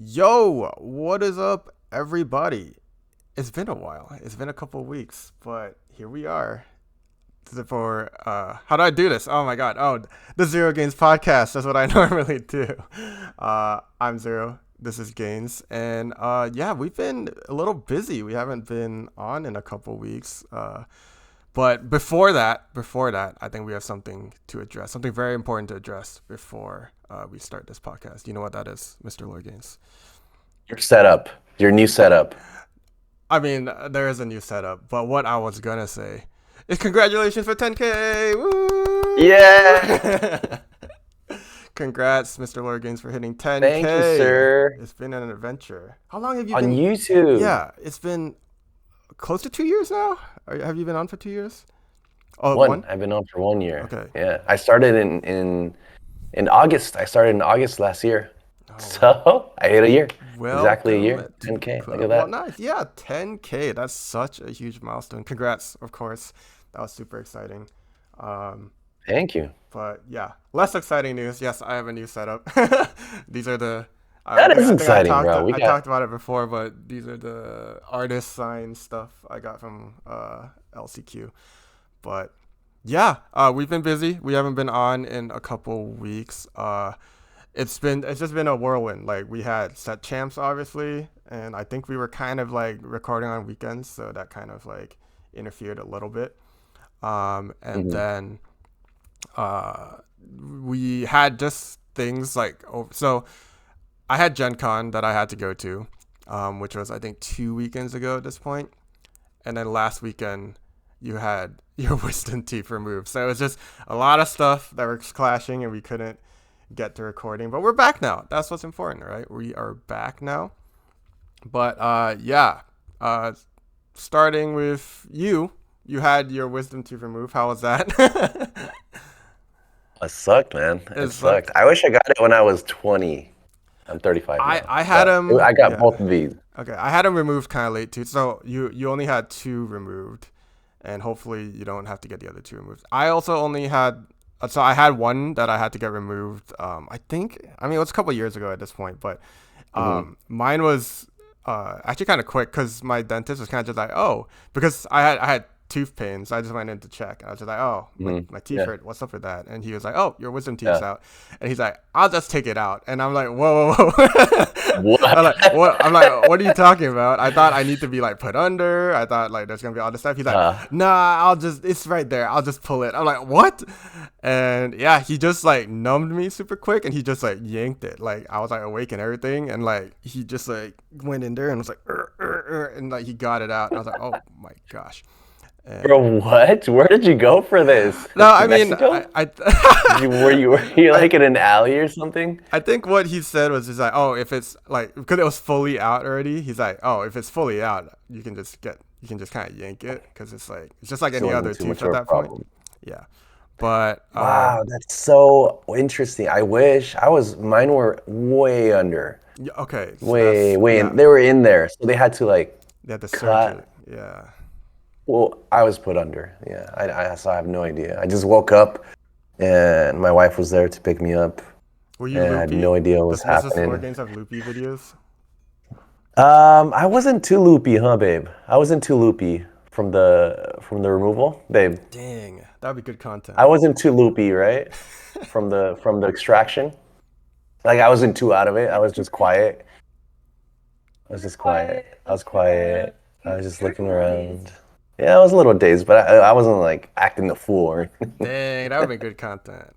Yo, what is up, everybody? It's been a while. It's been a couple of weeks, but here we are. For how do I do this? Oh my god! Oh, the ZeroGainz Podcast. That's what I normally do. I'm Zero. This is Gains, and yeah, we've been a little busy. We haven't been on in a couple weeks. But before that, I think we have something to address, something very important to address before we start this podcast. You know what that is, Mr. LoreGainz? Your setup, your new setup. I mean, there is a new setup, but what I was gonna say is congratulations for 10K! Woo! Yeah. Congrats, Mr. LoreGainz, for hitting 10K. Thank you, sir. It's been an adventure. How long have you On been? YouTube. Yeah, it's been close to 2 years now. Have you been on for 2 years? Oh, One. I've been on for 1 year. Okay. Yeah. I started in August. I started in August last year. Oh, So I hit a year. Exactly a year. welcome to 10K. the Look club. at Well, that. nice. Yeah, 10K. That's such a huge milestone. Congrats, of course. That was super exciting. Um, Thank you. but yeah, less exciting news. Yes, I have a new setup. These are the. That is I think I exciting, talked. bro. We I got talked about it before, but these are the artist signed stuff I got from LCQ. But yeah, we've been busy. We haven't been on in a couple weeks. It's just been a whirlwind. Like we had set champs obviously, and I think we were kind of like recording on weekends, so that kind of like interfered a little bit. And mhm. then uh, we had just things like so I had Gen Con that I had to go to, which was I think 2 weekends ago at this point, and then last weekend you had your wisdom teeth removed. So it was just a lot of stuff that was clashing, and we couldn't get to recording. But we're back now. That's what's important, right? We are back now. But yeah, uh, starting with you had your wisdom teeth removed. How was that? It sucked, man. It It sucked. sucked. I wish I got it when I was 20. I'm 35 I now, I had but him. I got Yeah. both of these. Okay, I had him removed kind of late too. So you only had two removed, and hopefully you don't have to get the other two removed. I also only had so I had one that I had to get removed. I think I mean it was a couple years ago at this point, but Hmm. mine was actually kind of quick because my dentist was kind of just like, oh, because I had tooth pain, so I just went in to check, and I was just like, oh, my, Hmm. my teeth Yeah. hurt. What's up with that? And he was like, oh, your wisdom teeth's Yeah. out, and he's like, I'll just take it out, and I'm like, whoa, whoa, whoa. What? I'm like, what? I'm like, what are you talking about? I thought I need to be like put under. I thought like there's gonna be all this stuff. He's like, Uh, nah, it's right there. I'll just pull it. I'm like, what? And yeah, he just like numbed me super quick, and he just like yanked it. Like I was like awake and everything, and like he just like went in there and was like, and like he got it out. And I was like, oh my gosh. And Bro, what? Where did you go for this? no, To I mean, Mexico? I Were you I like in an alley or something? I think what he said was just like, oh, if it's like because it was fully out already, he's like, oh, if it's fully out, you can just kind of yank it because it's just like So any it wasn't other too tooth much at of a that point. problem. Yeah, but Wow, that's so interesting. I wish mine were way under. okay, so Way, that's way yeah, in. They were in there. So they had to like they had to search it. cut. Yeah, Well, I was put under. Yeah, so I have no idea. I just woke up and my wife was there to pick me up were you and I had loopy? no idea what was Does this happening. Lord Games have loopy videos? I wasn't too loopy, huh, babe? I wasn't too loopy from the removal, babe. Dang, that'd be good I content. wasn't too loopy, right? From the extraction. Like I wasn't too out of it. I was just quiet. I was just quiet. I was quiet. I was just looking around. Yeah, I was a little dazed, but I wasn't like acting the fool or anything. Dang, that would be good content.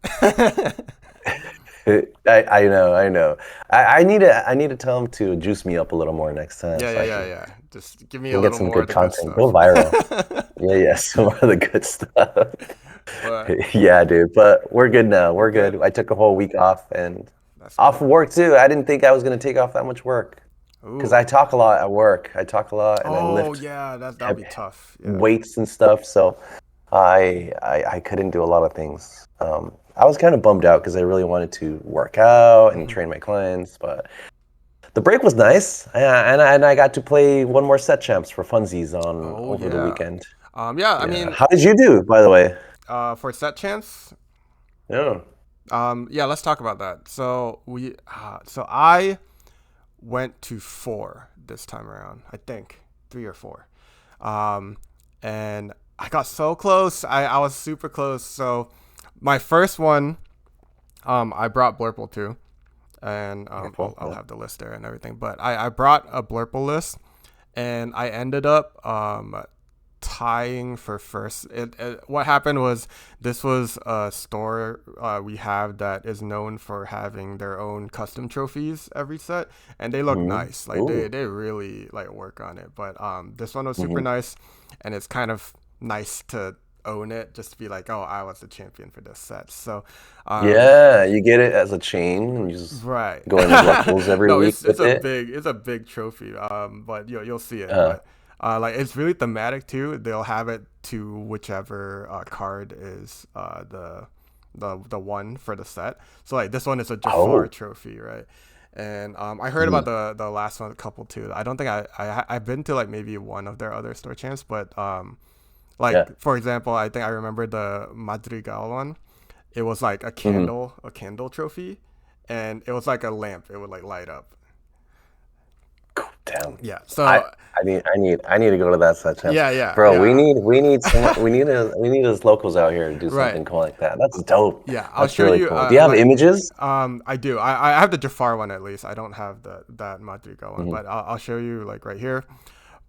I know. I need to tell him to juice me up a little more next time Yeah, so yeah, I yeah, yeah. Just give me a can get little some more of good the good content. Go stuff. viral. Yeah, yeah, some of the good stuff. But Yeah, dude. But we're good now. we're We're good. good. I took a whole week off and That's off good. of work too. I didn't think I was gonna take off that much work because I Ooh. talk a lot at work. I talk a lot and I Oh lift yeah, that'll heavy be tough. Yeah. weights and stuff. So I couldn't do a lot of things. I was kind of bummed out because I really wanted to work out and Hmm. train my clients, but the break was nice, and I got to play one more set champs for funsies on Oh over the yeah. weekend. Yeah. I Yeah. mean, How did you do, by the way? for set chance. Yeah. Yeah. Let's talk about that. So I went to 4 this time around. I think 3 or 4. And I got so close. I was super close. So my first one, I brought Blurple too, and I'll have the list there and everything. But I brought a Blurple list, and I ended up tying for first. What happened was, this was a store we have that is known for having their own custom trophies every set, and they look nice. Like they really like work on it. But this one was super nice, and it's kind of nice to own it, just to be like, oh, I was the champion for this set. So you get it as a chain, and you just go into levels every week. It's a big trophy. But you'll see it. But like, it's really thematic too. They'll have it to whichever card is the one for the set. So like, this one is a Jafar trophy, right? And I heard about the last one a couple too. I don't think I've been to like maybe one of their other store champs, but for example, I think I remember the Madrigal one. It was like a candle trophy, and it was like a lamp. It would like light up. Damn. Yeah. So I need to go to that set champ. Yeah. Bro, yeah. we need us locals out here to do something cool like that. That's dope. Yeah, I'll show really you. Cool. Do you have images? I do. I have the Jafar one at least. I don't have that Madrigal one, but I'll show you like right here.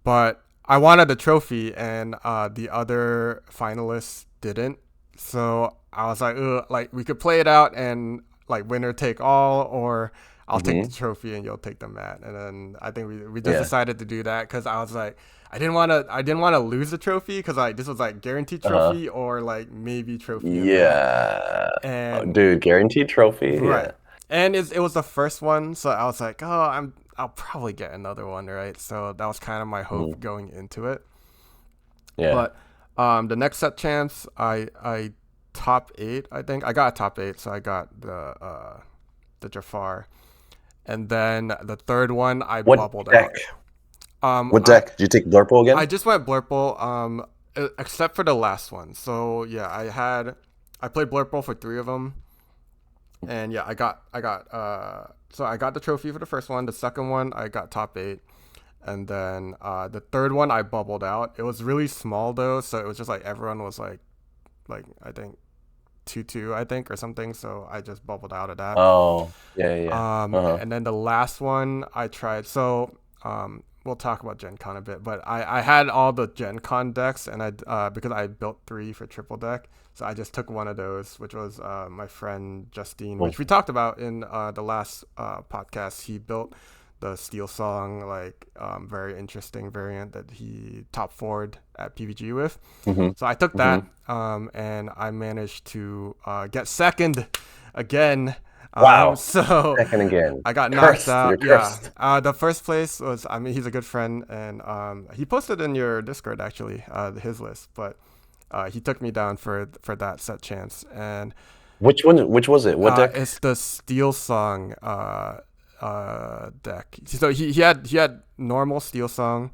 But I wanted the trophy, and the other finalists didn't. So I was like, we could play it out and like winner take all, or I'll take the trophy and you'll take the mat. And then I think we just decided to do that, because I was like, I didn't want to lose the trophy, because like this was like guaranteed trophy or like maybe trophy. Yeah. And dude, guaranteed trophy. Right. Yeah. And it was the first one, so I was like, I'll probably get another one, right? So that was kind of my hope going into it. Yeah. But the next set chance, I top 8, I think. I got a top 8, so I got the Jafar. And then the third one, I bubbled deck? out. What deck? Did you take Blurple again? I just went Blurple, except for the last one. So yeah, I played Blurple for 3 of them. And yeah, I got the trophy for the first one. The second one, I got top 8. And then the third one, I bubbled out. It was really small though, so it was just like everyone was like I think 2-2, I think, or something. So I just bubbled out of that. Oh, yeah. And then the last one I tried. So we'll talk about Gen Con a bit, but I had all the Gen Con decks, and because I built 3 for triple deck, so I just took one of those, which was my friend Justine, which we talked about in the last podcast. He built the Steel Song, like very interesting variant that he top 4'd at PVG with. So I took that, and I managed to get second again. Wow. So second again. I got Cursed. knocked out. You're cursed. The first place was, he's a good friend, and he posted in your Discord actually his list, but he took me down for that set chance. And which was it? What deck? It's the Steel Song deck. So he had normal Steel Song,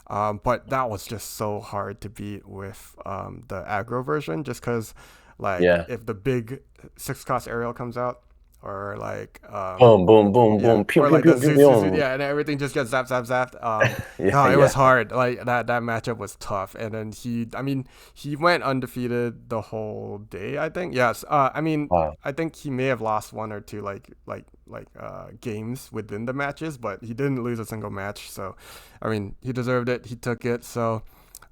but that was just so hard to beat with the aggro version, just because if the big 6-cost aerial comes out, or like boom, pew, or like pew, the pew, Zeus, pew. And everything just gets zapped. It was hard. Like that matchup was tough. And then he went undefeated the whole day, I think. Yes. Wow. I think he may have lost 1 or 2 games within the matches, but he didn't lose a single match. So he deserved it. He took it. So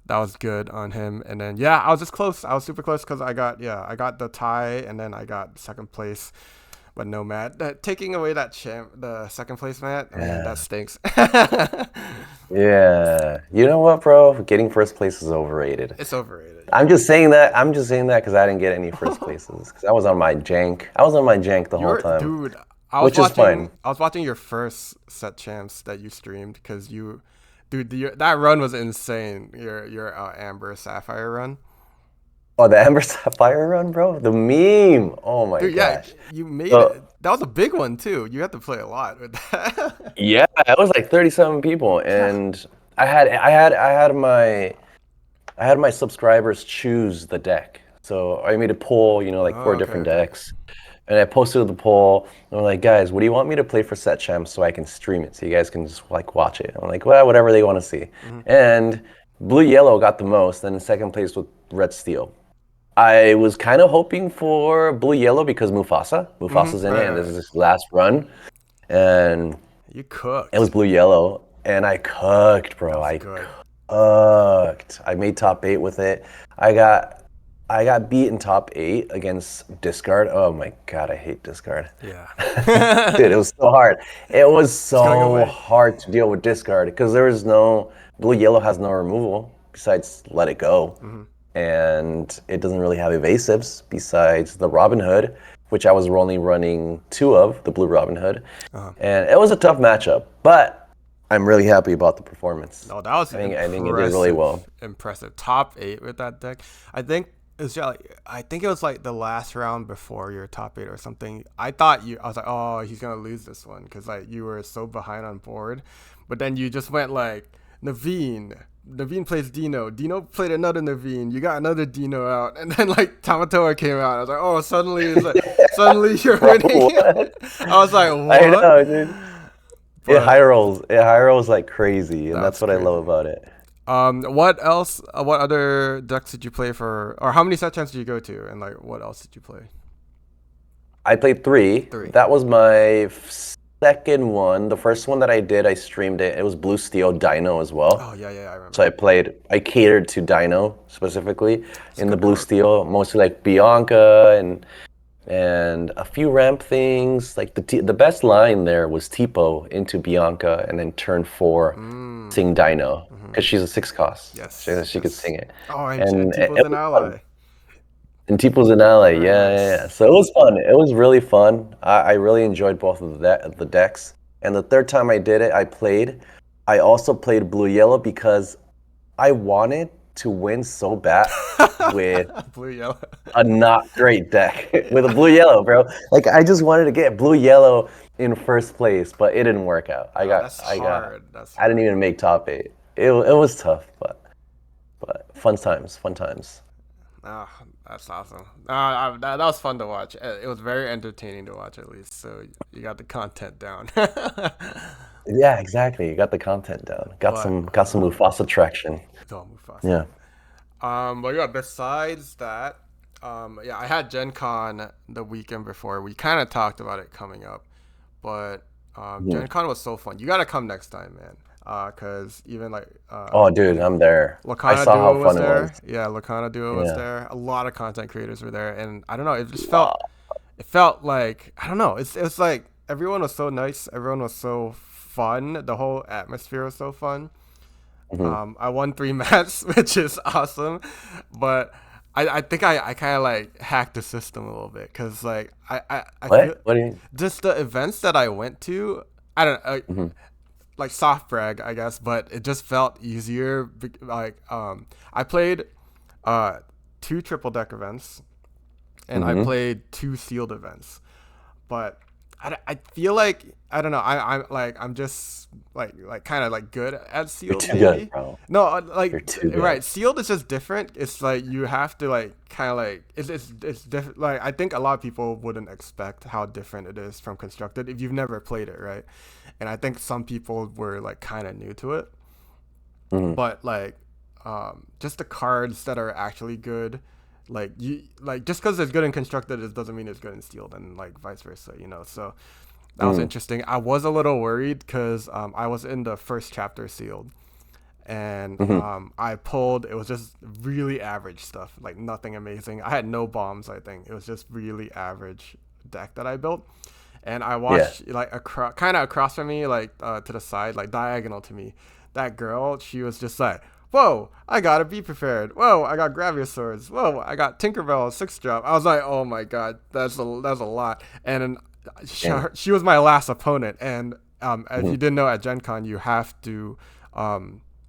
that was good on him. And then I was just close. I was super close, because I got the tie, and then I got second place. But no mat. Taking away the second place mat, that stinks. Yeah. You know what, bro? Getting first place is overrated. It's overrated. I'm just saying that because I didn't get any first places. Because I was on my jank. The whole time. Dude, which is fine. I was watching your first set champs that you streamed, because that run was insane. Your Amber Sapphire run. Oh, the Amber Sapphire run, bro? The meme. Oh my gosh. Yeah, you made it. That was a big one too. You had to play a lot with that. Yeah, it was like 37 people, and I had my subscribers choose the deck. So I made a poll, 4 different decks, And I posted the poll. And I'm like, guys, what do you want me to play for set champs so I can stream it so you guys can just like watch it? I'm like, well, whatever they want to see. And blue yellow got the most, and in second place with red steel. I was kind of hoping for blue yellow because Mufasa's in it, and this is his last run. And you cooked. It was blue yellow, and I cooked, bro. I cooked. I made top 8 with it. I got beat in top 8 against discard. Oh my god, I hate discard. Yeah. Dude, it was so hard. It was so hard to deal with discard because there was no blue yellow has no removal besides let it go. And it doesn't really have evasives besides the Robin Hood, which I was only running 2 of, the blue Robin Hood. And it was a tough matchup, but I'm really happy about the performance. No, that was I think it did really well. Impressive. Top 8 with that deck. I think it was like the last round before your top 8 or something. I was like, oh, he's gonna lose this one because like you were so behind on board, but then you just went like Naveen plays Dino played another Naveen, you got another Dino out, and then like Tamatoa came out. I was like, oh, suddenly you're winning. I was like, what? I know, dude. It high rolls like crazy, and that's what crazy. I love about it. What else? What other decks did you play for, or how many set champs did you go to, and like what else did you play? I played 3. That was my second one. The first one that I did, I streamed it. It was Blue Steel Dino as well. Oh yeah, I remember. So I catered to Dino specifically in the Blue Steel, mostly like Bianca and a few ramp things. Like the best line there was Tipo into Bianca and then turn 4 sing Dino because she's a 6 cost. Yes, she could sing it. Oh, and Tipo's an ally. And Tipo's an ally, yeah. So it was fun. It was really fun. I really enjoyed both of the decks. And the third time I did it, I also played blue yellow because I wanted to win so bad with blue yellow, a not great deck with a blue yellow, bro. Like I just wanted to get blue yellow in first place, but it didn't work out. I didn't even make top 8. It was tough, but fun times. Oh, that's awesome. That was fun to watch. It was very entertaining to watch, at least. So you got the content down. Yeah, exactly. You got the content down. Got some Mufasa traction. Mufasa. Yeah. But yeah, besides that, I had Gen Con the weekend before. We kind of talked about it coming up, but Gen Con was so fun. You got to come next time, man. Cause even like oh dude, I'm there. I saw how fun it was. Yeah, Lorcana Duo was there. A lot of content creators were there, and I don't know, it just felt like, I don't know, it was like everyone was so nice, everyone was so fun, the whole atmosphere was so fun. I won 3 matches, which is awesome, but I think I kind of like hacked the system a little bit because like I what do you mean? Just the events that I went to, I don't know. Like soft brag, I guess, but it just felt easier. Like I played 2 triple deck events, and I played 2 sealed events, but I feel like, I don't know, I'm just like kind of like good at sealed. You're too good, bro. No, like right, sealed is just different. It's like you have to like kind of like it's different. Like I think a lot of people wouldn't expect how different it is from constructed if you've never played it, right? And I think some people were like kind of new to it, but like just the cards that are actually good, like you like just because it's good in constructed, it doesn't mean it's good in sealed, and like vice versa, you know. So that was interesting. I was a little worried because I was in the first chapter sealed, and I pulled, it was just really average stuff, like nothing amazing. I had no bombs. I think it was just really average deck that I built. And I watched like kind of across from me, like to the side, like diagonal to me, that girl, she was just like, whoa, I gotta be prepared. Whoa, I got Gravia Swords. Whoa, I got Tinkerbell 6-drop. I was like, oh my god, that's a lot. And she was my last opponent. And if you didn't know, at Gen Con, you have to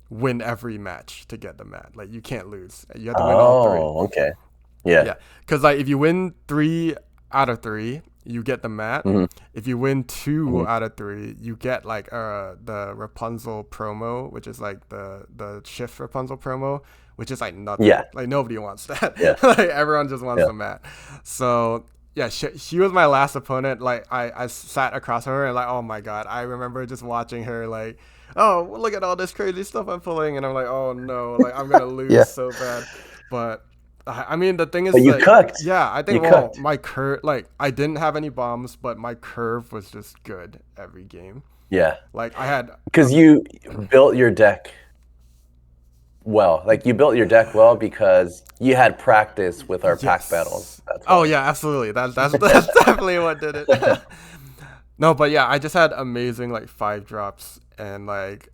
win every match to get the mat. Like you can't lose. You have to win all 3. Oh, okay. Yeah. Because like if you win 3 out of 3, you get the mat. If you win 2 out of 3, you get like the Rapunzel promo, which is like the shift Rapunzel promo, which is like nothing. Like nobody wants that. Like everyone just wants the mat. So yeah, she was my last opponent. Like I sat across from her and like, oh my god, I remember just watching her like, oh look at all this crazy stuff I'm pulling, and I'm like, oh no, like I'm gonna lose Yeah, so bad. But I mean, the thing but is you like, cooked. yeah, I You think well, cooked. my curve, like I didn't have any bombs, but my curve was just good every game. Yeah, Like I had because you built your deck well. Like you built your deck well because you had practice with our pack battles. yes. That's Oh why. yeah, absolutely. That's definitely what did it. No, but yeah, I just had amazing like 5 drops and like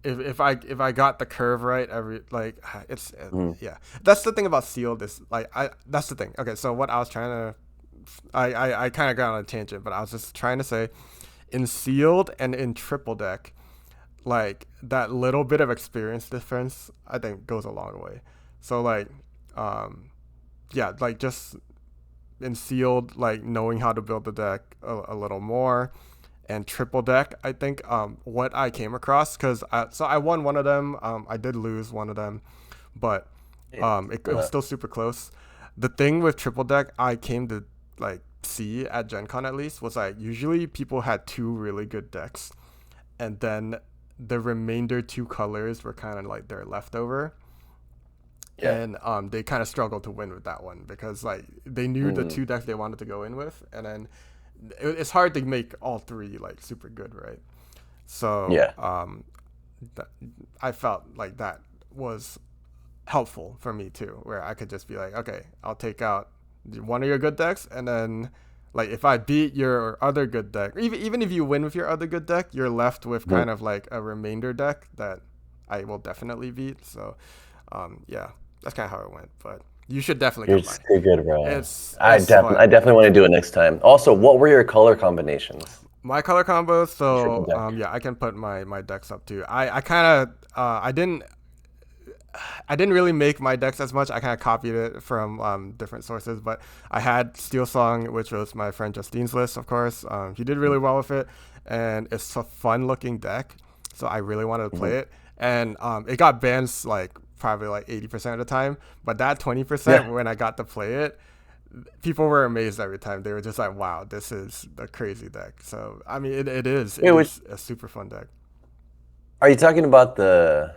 if I got the curve right every like it's Mhm. yeah. That's the thing about sealed is like I that's the thing. Okay, so what I was trying to I kind of got on a tangent, but I was just trying to say in sealed and in triple deck, like that little bit of experience difference I think goes a long way. So like um yeah, like just in sealed like knowing how to build the deck a little more and triple deck I think what I came across because I won one of them, I did lose one of them, but Yeah. it was still super close. The thing with triple deck I came to like see at Gen Con at least was like usually people had 2 really good decks and then the remainder 2 colors were kind of like their leftover, Yeah. and they kind of struggled to win with that one because like they knew the Mhm. 2 decks they wanted to go in with, and then it's hard to make all 3 like super good, right? So Yeah. th- I felt like that was helpful for me too, where I could just be like, okay, I'll take out one of your good decks, and then like if I beat your other good deck, even if you win with your other good deck, you're left with Mhm. kind of like a remainder deck that I will definitely beat. So yeah, that's kind of how it went. But you should definitely You're come by. just too good, bro. It's I fun. definitely want to do it next time. Also, what were your color combinations? My color combos. Triple So deck. yeah, I can put my decks up too. I kind of I didn't really make my decks as much. I kind of copied it from different sources, but I had Steel Song, which was my friend Justine's list, of course. He did really well with it, and it's a fun-looking deck, so I really wanted to Mhm. play it. And it got bans like probably like 80% of the time, but that Yeah. 20% when I got to play it, people were amazed every time. They were just like, "Wow, this is a crazy deck." So I mean, it Wait, it is a super fun deck. are you talking about the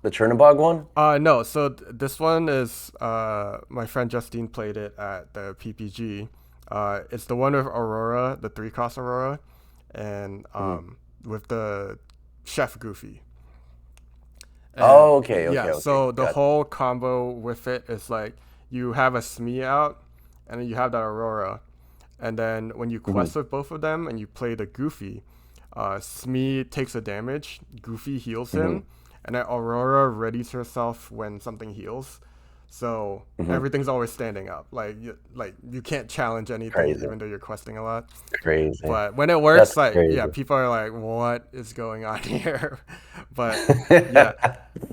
Chernobog one? No, so this one is my friend Justine played it at the PPG. It's the one with Aurora, the 3 cost Aurora, and Mhm. with the Chef Goofy. And Oh, okay, okay, yeah, okay. so the Got. whole combo with it is like you have a Smee out, and then you have that Aurora, and then when you Mhm. quest with both of them and you play the Goofy, Smee takes a damage, Goofy heals Mhm. him, and then Aurora readies herself when something heals. So Mhm. everything's always standing up. Like you can't challenge anything Crazy. even though you're questing a lot. Crazy. But when it That's works, like yeah, crazy. people are like, "What is going on here?" But yeah,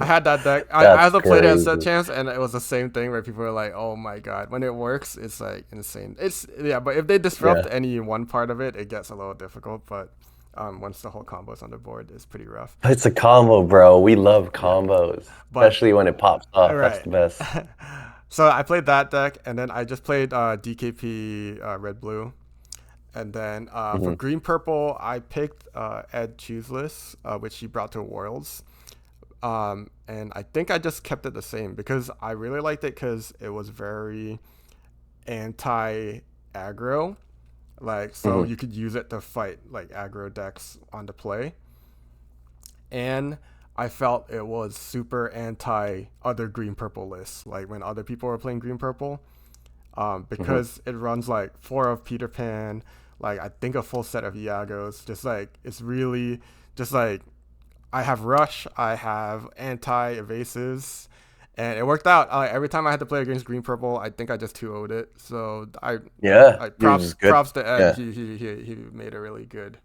I had that deck. I That's also played it at set crazy. chance, and it was the same thing where people were like, "Oh my god!" When it works, it's like insane. It's yeah, but if they disrupt Yeah. any one part of it, it gets a little difficult. But once the whole combo's on the board, it's pretty rough. It's a combo, bro. We love Yeah, combos, but especially when it pops off. That's right. the best. So I played that deck, and then I just played DKP Red Blue, and then for Mhm. green purple, I picked Ed Chooseless, which he brought to Worlds. And I think I just kept it the same because I really liked it because it was very anti aggro. Like, so Mhm. you could use it to fight like aggro decks on the play. And I felt it was super anti other green purple lists. Like when other people were playing green purple, Mhm. because it runs like 4 of Peter Pan, like I think a full set of Iagos. Just like it's really just like I have rush, I have anti evasives, and it worked out. Every time I had to play against green purple, I think I just 2-0'd it. So Yeah, I you're props just good. props to Ed. Yeah. He made a really good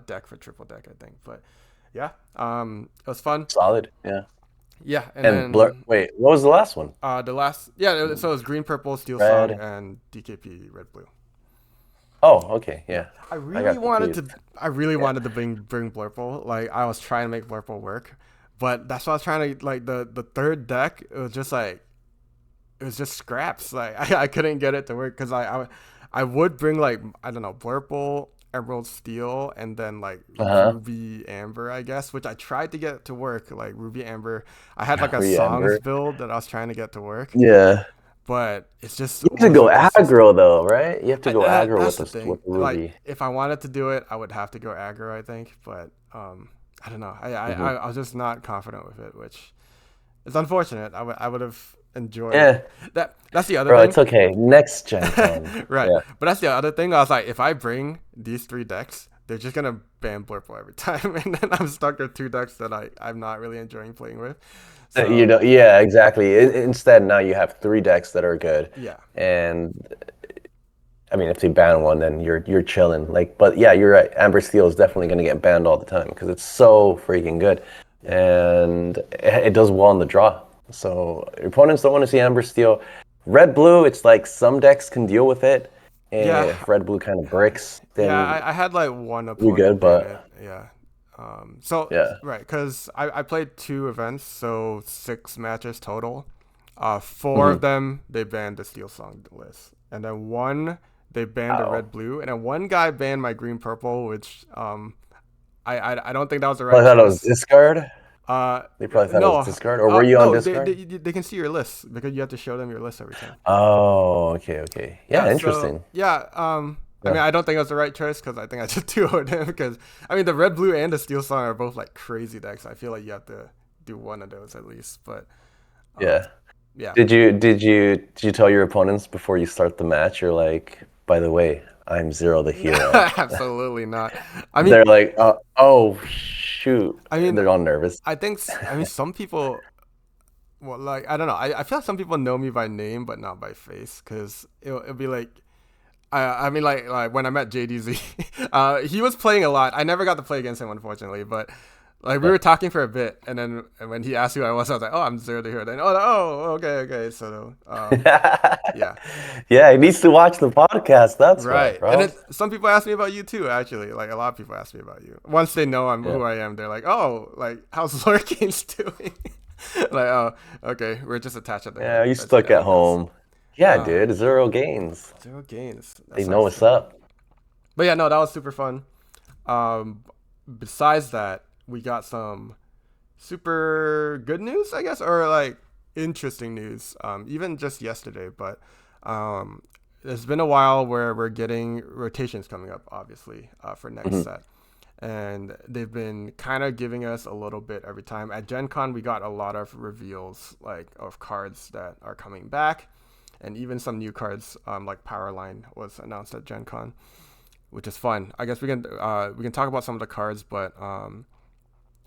deck for triple deck, I think. But yeah, it was fun. Solid. Yeah. Yeah, and And blur. then Wait, what was the last one? the last so it was green purple, steel song, Red. and DKP red blue. Oh, okay. Yeah, Yeah. I got confused. I really Yeah. wanted to bring Blurple. Like I was trying to make Blurple work, but that's what I was trying to like the third deck. It was just like it was just scraps. Like I couldn't get it to work because I would bring like I don't know Purple, Emerald Steel, and then like Uh Ruby Amber, I guess, which I tried to get to work. Like Ruby Amber, I had like huh. a songs Amber. build that I was trying to get to work, Yeah. but it just You have to go wasn't consistent. aggro though, right? You have to go aggro That's with the the thing. Like ruby. if I wanted to do it, I would have to go aggro, I think, but I don't know. Hmm. I was just not confident with it, which is unfortunate. I would have enjoyed Yeah, that's the other bro, thing. it's okay. Next Gen Con. Right. Yeah. But that's the other thing. I was like, if I bring these three decks, they're just gonna ban Blurple every time, and then I'm stuck with two decks that I'm not really enjoying playing with. You So know, yeah, exactly. Instead, now you have three decks that are good, yeah, and I mean, if they ban one, then you're chilling. Like, but yeah, you're right. Amber Steel is definitely going to get banned all the time because it's so freaking good, and it does well in the draw. So your opponents don't want to see Amber Steel. Red Blue, it's like some decks can deal with it. And yeah, if Red Blue kind of breaks, yeah. then I had like one you're good. opponent ban it. But Yeah. So yeah, right, because I played two events, so 6 matches total. Four hmm of them they banned the Steel Song list, and then one they banned the wow. red blue, and then one guy banned my green purple, which I don't think that was the I right thought it was choice. discard. Uh, They probably thought it was no, discard, or were you on no, discard? they can see your list because you have to show them your list every time. Oh, okay, okay. Yeah, Yeah, so interesting. yeah, I Yeah. mean, I don't think it was the right choice because I think I just two-would him because I mean the red, blue, and the steel song are both like crazy decks. I feel like you have to do one of those at least. But um, Yeah. yeah, Did you tell your opponents before you start the match? You're like, by the way, I'm Zero the Hero. absolutely not. I mean, They're like, oh shoot. I mean, They're all nervous. I mean, some people. Well, like I don't know. I feel like some people know me by name but not by face because it'll be like I mean, like when I met JDZ, he was playing a lot. I never got to play against him, unfortunately. But like we Yeah. were talking for a bit, and then when he asked who I was like, "Oh, I'm Zero the Hero." Then, okay. So, yeah, Yeah, he needs to watch the podcast. That's why, right. And bro. then some people ask me about you too. Actually, like a lot of people ask me about you. Once they know I'm Yeah. who I am, they're like, "Oh, like how's LoreGainz doing?" Like, oh, okay, we're just attached at the Yeah, hip. you That's stuck at all it is. home. Yeah, Uh, dude, ZeroGainz. ZeroGainz. They That's know nice what's to know. up. But yeah, no, that was super fun. Um, Besides that, we got some super good news, I guess, or like interesting news. Even just yesterday, but um, it's been a while where we're getting rotations coming up, obviously, for next Hmm. set. And they've been kind of giving us a little bit every time. At Gen Con, we got a lot of reveals, like of cards that are coming back, and even some new cards, like Powerline was announced at Gen Con, which is fun. I guess we can talk about some of the cards, but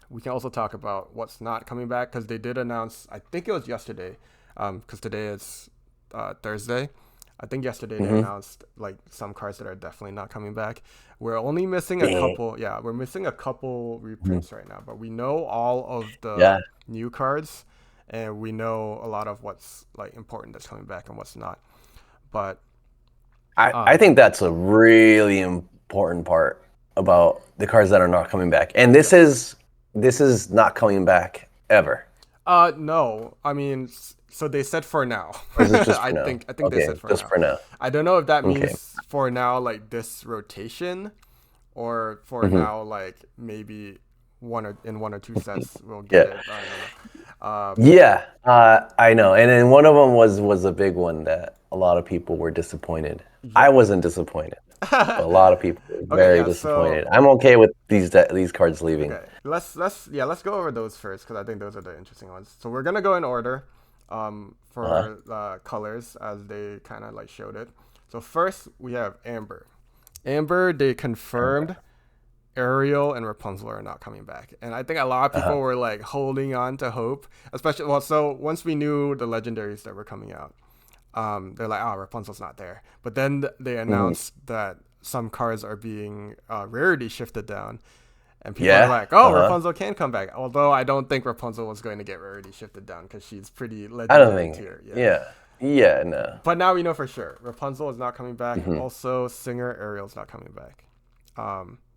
we can also talk about what's not coming back because they did announce. I think it was yesterday, because today is Thursday. I think yesterday they Hmm. announced like some cards that are definitely not coming back. We're only missing a Dang. couple. Yeah, we're missing a couple Mhm. reprints right now, but we know all of the Yeah. new cards, and we know a lot of what's like important that's coming back and what's not. But I um, think that's a really important part about the cards that are not coming back. And this yep. is not coming back ever. No. I mean, so they said for now. Or is this just for now? I think they Okay, said for just now. for now. I don't know if that Okay. means for now like this rotation, or for Hmm. now like maybe one or two sets we'll get Yeah. it. I don't know. Yeah, I know. And then one of them was a big one that a lot of people were disappointed. I Yeah. wasn't disappointed, but a lot of people were Okay. very Yeah. So disappointed. I'm okay with these cards leaving. okay, let's go over those first because I think those are the interesting ones. So we're gonna go in order, Uh-huh. for colors as they kind of like showed it. So first we have Amber. Amber, they confirmed Ariel and Rapunzel are not coming back, and I think a lot of Uh-huh. people were like holding on to hope, especially well. So once we knew the legendaries that were coming out, they're like, oh, Rapunzel's not there. But then they Hmm. announced that some cards are being rarity shifted down, and people are Yeah. like, oh, Uh-huh. Rapunzel can come back. Although I don't think Rapunzel was going to get rarity shifted down because she's pretty I don't legendary think. tier. Yeah. Yeah. Yeah. No. But now we know for sure Rapunzel is not coming back. Hmm. Also, Singer Ariel's not coming back.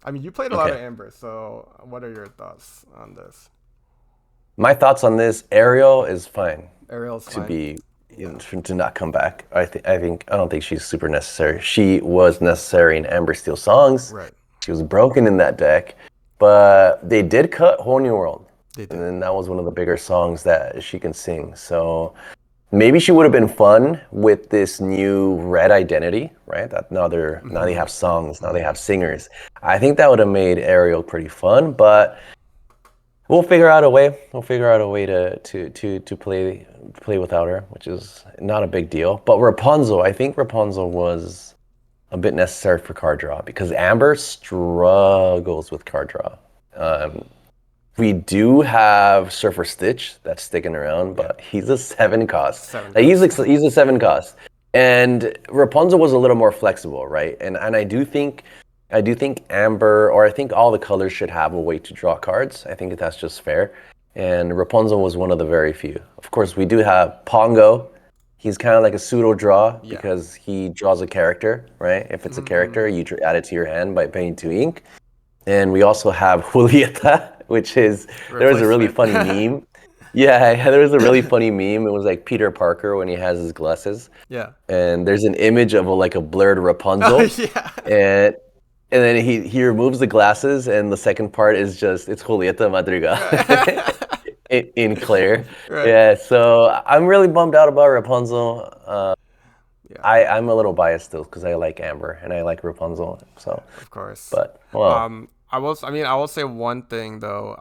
I mean, you played a lot of Okay. Amber, so what are your thoughts on this? My thoughts on this: Ariel is fine Ariel's to fine. be to not come back. I don't think she's super necessary. She was necessary in Amber Steel songs. Right. She was broken in that deck, but they did cut Whole New World. They did. And then that was one of the bigger songs that she can sing. So maybe she would have been fun with this new red identity, right? That now they have songs, now they have singers. I think that would have made Ariel pretty fun, but we'll figure out a way. We'll figure out a way to play without her, which is not a big deal. But Rapunzel, I think Rapunzel was a bit necessary for card draw because Amber struggles with card draw. We do have Surfer Stitch that's sticking around, but he's a 7 cost. He's a 7 cost. And Rapunzel was a little more flexible, right? And I do think Amber, or I think all the colors should have a way to draw cards. I think that's just fair. And Rapunzel was one of the very few. Of course, we do have Pongo. He's kind of like a pseudo draw because he draws a character, right? If it's a character, you add it to your hand by paying 2 ink. And we also have Julieta, which is, there was a really funny meme. Yeah, there was a really funny meme. It was like Peter Parker when he has his glasses. Yeah. And there's an image of a blurred Rapunzel. Oh, yeah. And then he removes the glasses, and the second part is it's Julieta Madrigal in Claire. Right. Yeah, so I'm really bummed out about Rapunzel. I'm a little biased still because I like Amber and I like Rapunzel. So of course, but I will say one thing though.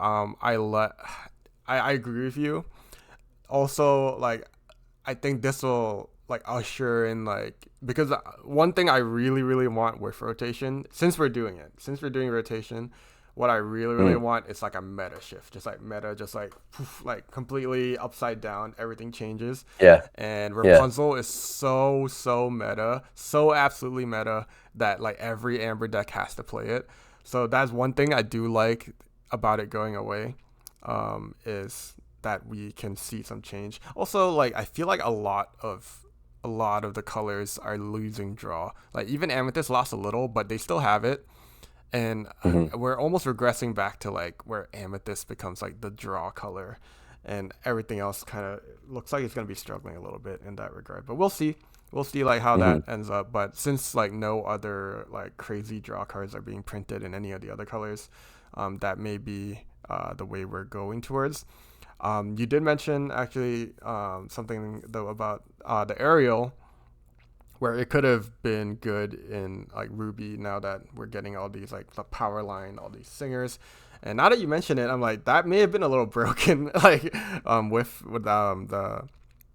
I agree with you. Also, I think this will usher in because one thing I really, really want with rotation, since we're doing rotation, what I really, really want is a meta shift, just poof, completely upside down, everything changes. Yeah. And Rapunzel is so meta, so absolutely meta that every Amber deck has to play it. So that's one thing I do like about it going away, is that we can see some change. Also, I feel like a lot of the colors are losing draw. Even Amethyst lost a little, but they still have it. And we're almost regressing back to where Amethyst becomes the draw color, and everything else kind of looks like it's going to be struggling a little bit in that regard. But we'll see how that ends up. But since no other crazy draw cards are being printed in any of the other colors, that may be the way we're going towards. You did mention actually something though about the Ariel, where it could have been good in Ruby. Now that we're getting all these the power line, all these singers, and now that you mention it, I'm that may have been a little broken, with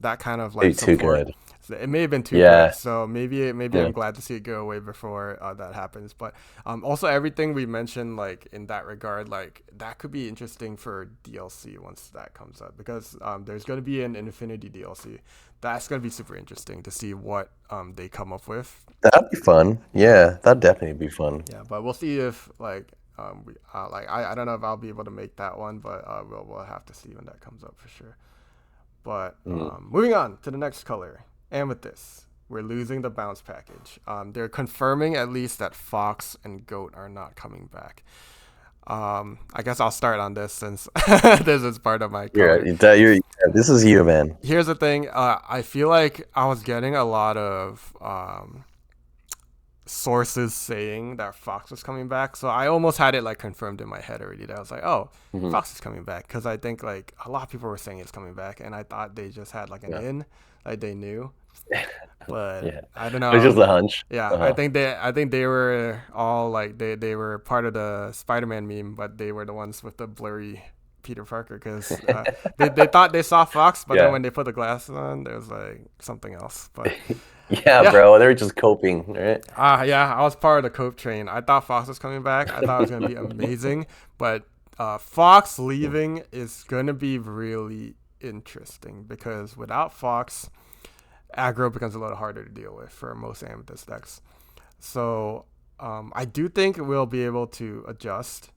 that kind of support. Too good. It may have been too good. So maybe I'm glad to see it go away before that happens. But also everything we mentioned in that regard, that could be interesting for DLC once that comes up, because there's going to be an Infinity DLC. That's going to be super interesting to see what they come up with. That'd be fun. Yeah, that'd definitely be fun. Yeah, but we'll see if I don't know if I'll be able to make that one, but we'll have to see when that comes up for sure. But moving on to the next color, Amethyst. We're losing the bounce package. They're confirming at least that Fox and Goat are not coming back. I guess I'll start on this since this is part of my color. This is you, man. Here's the thing. I feel like I was getting a lot of sources saying that Fox was coming back, so I almost had it confirmed in my head already. That I was Fox is coming back, because I think a lot of people were saying it's coming back, and I thought they just had an in, they knew. But I don't know. It's just a hunch. Yeah, I think they were all they were part of the Spider-Man meme, but they were the ones with the blurry Peter Parker, because they thought they saw Fox, but then when they put the glasses on, there was something else. But yeah, bro, they were just coping, right? I was part of the cope train. I thought Fox was coming back. I thought it was gonna be amazing, but Fox leaving is gonna be really interesting, because without Fox, aggro becomes a little harder to deal with for most Amethyst decks. So I do think we'll be able to adjust.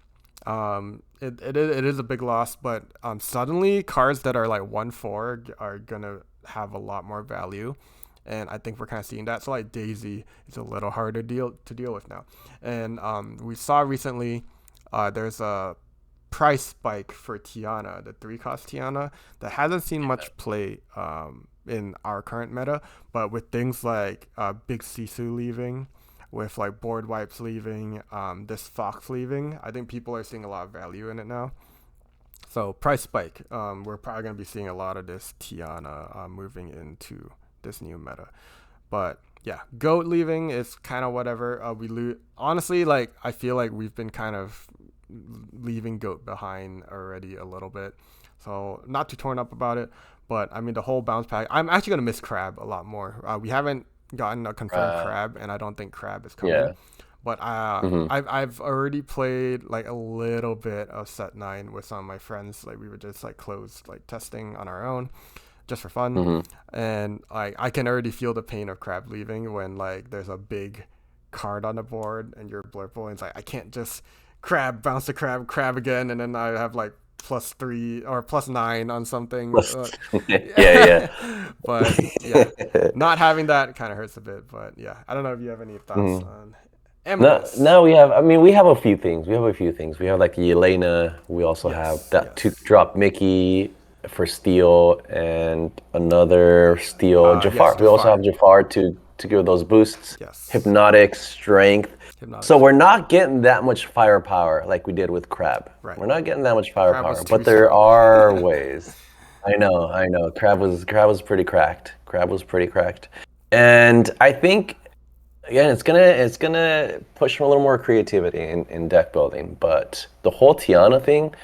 It is a big loss, but suddenly cards that are 1/4 are gonna have a lot more value, and I think we're kind of seeing that. So Daisy is a little harder to deal with now, and we saw recently there's a price spike for Tiana, the 3-cost Tiana, that hasn't seen much play in our current meta. But with things like Big Sisu leaving, with like board wipes leaving, this Fox leaving, I think people are seeing a lot of value in it now. So price spike. We're probably gonna be seeing a lot of this Tiana moving into this new meta. But yeah, Goat leaving is kind of whatever. Honestly, like I feel like we've been kind of leaving Goat behind already a little bit. So not too torn up about it. But I mean, the whole bounce pack. I'm actually gonna miss Crab a lot more. We haven't gotten a confirmed Crab, and I don't think Crab is coming. Yeah. But I've already played like a little bit of Set 9 with some of my friends. Like we were just like closed like testing on our own, just for fun. And like I can already feel the pain of Crab leaving when like there's a big card on the board and you're blurple, and it's like I can't just Crab bounce to Crab again, and then I have like +3 or +9 on something. Yeah. But yeah, not having that kind of hurts a bit. But yeah, I don't know if you have any thoughts on Amethyst. No, we have. I mean, we have a few things. We have like Yelena. We also have that to drop Mickey for Steel and another Steel Jafar. Yes, we also have Jafar to give those boosts. Yes. Hypnotic, Strength. So we're not getting that much firepower like we did with Crab. Right. We're not getting that much firepower, but there are ways. I know. Crab was pretty cracked. And I think again, it's gonna push a little more creativity in deck building. But the whole Tiana thing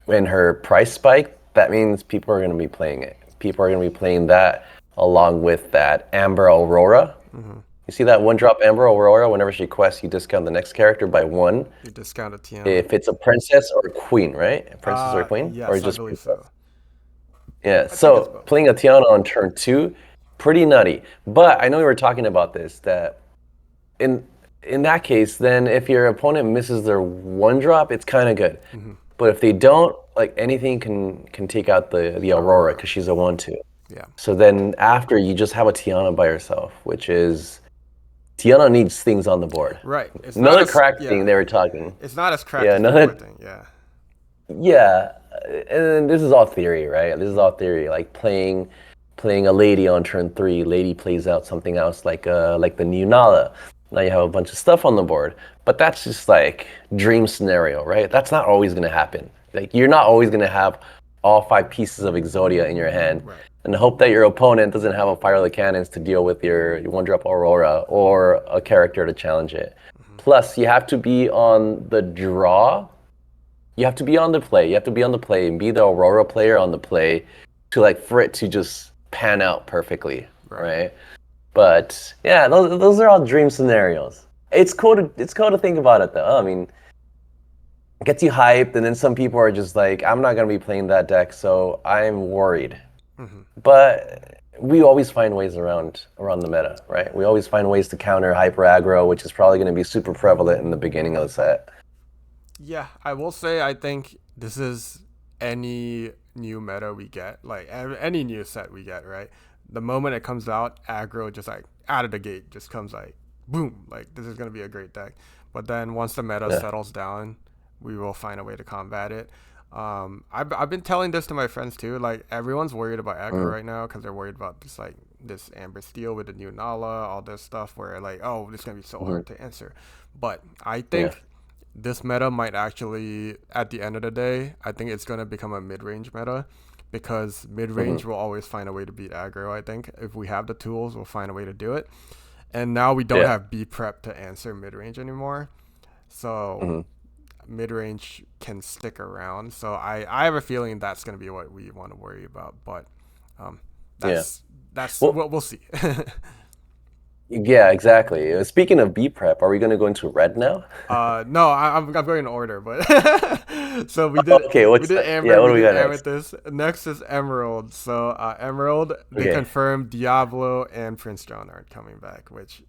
and her price spike, that means people are gonna be playing it. People are gonna be playing that along with that Amber Aurora. You see that 1-drop Amber Aurora? Whenever she quests, you discount the next character by 1. You discount a Tiana. If it's a princess or a queen, right? A princess or a queen? Yes, or just I believe princess? so. Yeah, so playing a Tiana on turn 2, pretty nutty. But I know we were talking about this, that in that case, then if your opponent misses their 1-drop, it's kind of good. But if they don't, like anything can take out the Aurora because she's a 1/2. Yeah. So then after, you just have a Tiana by herself, which is Tiana needs things on the board. Right. It's another crack thing they were talking. It's not as cracked as the thing. Yeah. Yeah, and this is all theory, right? This is all theory. Like playing a lady on turn 3, lady plays out something else like the new Nala. Now you have a bunch of stuff on the board, but that's just like dream scenario, right? That's not always gonna happen. Like you're not always gonna have all 5 pieces of Exodia in your hand. Right. And hope that your opponent doesn't have a Fire of the Cannons to deal with your 1-drop Aurora or a character to challenge it. Plus, you have to be on the draw. You have to be on the play. You have to be on the play and be the Aurora player on the play to like for it to just pan out perfectly, right? But yeah, those are all dream scenarios. It's cool to think about it though. I mean, it gets you hyped, and then some people are just like, I'm not gonna be playing that deck, so I'm worried. But we always find ways around the meta, right? We always find ways to counter hyper aggro, which is probably going to be super prevalent in the beginning of the set. Yeah, I will say I think this is any new meta we get, like any new set we get, right? The moment it comes out, aggro just like out of the gate just comes like boom, like this is going to be a great deck. But then once the meta settles down, we will find a way to combat it. I've been telling this to my friends too. Like everyone's worried about aggro right now because they're worried about this Amber Steel with the new Nala, all this stuff. Where like, oh, this is gonna be so hard to answer. But I think this meta might actually, at the end of the day, I think it's gonna become a mid-range meta because mid-range will always find a way to beat aggro. I think if we have the tools, we'll find a way to do it. And now we don't have B prep to answer mid-range anymore, so. Mid-range can stick around, so I have a feeling that's going to be what we want to worry about, but that's we'll see. Yeah, exactly. Speaking of B prep, are we going to go into red now? No, I'm going in order, but so we did Amber, what do we got Amethyst. Next is Emerald. So Emerald, they confirmed Diablo and Prince John aren't coming back, which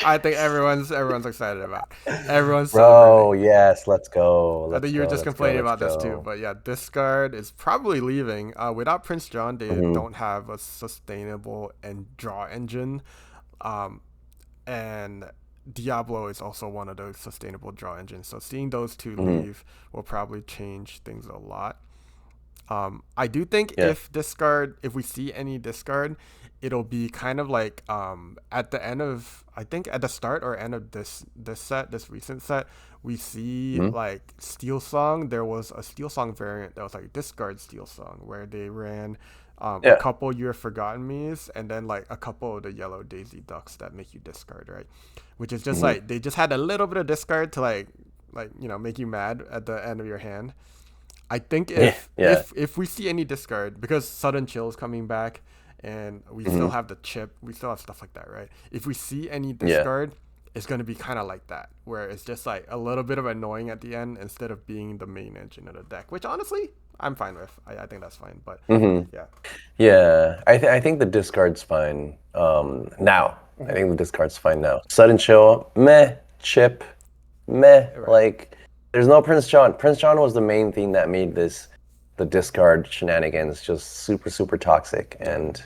I think everyone's excited about. Everyone's yes, let's go. I think you were just complaining about this too, but yeah, Discard is probably leaving. Without Prince John, they don't have a sustainable and draw engine, and Diablo is also one of those sustainable draw engines. So seeing those two leave will probably change things a lot. I do think Yeah. if we see any discard, it'll be kind of like at the end of, I think at the start or end of this recent set, we see Mhm. like Steel Song. There was a Steel Song variant that was like discard Steel Song where they ran a Yeah. couple You Have Forgotten Me's and then like a couple of the yellow Daisy Ducks that make you discard, right? Which is just Mhm. like they just had a little bit of discard to like make you mad at the end of your hand. I think Yeah. Yeah. if we see any discard, because Sudden Chill is coming back and we still Mhm. have the chip, we still have stuff like that, right? If we see any Yeah. discard, it's gonna be kind of like that, where it's just like a little bit of annoying at the end instead of being the main engine of the deck, which honestly I'm fine with. I think that's fine, but Mhm. yeah. Yeah. I think the discard's fine. Now. I Mhm. think the discard's fine now. Sudden Chill, meh. Chip, meh. Right. Like, there's no Prince John. Prince John was the main thing that made the discard shenanigans just super, super toxic. And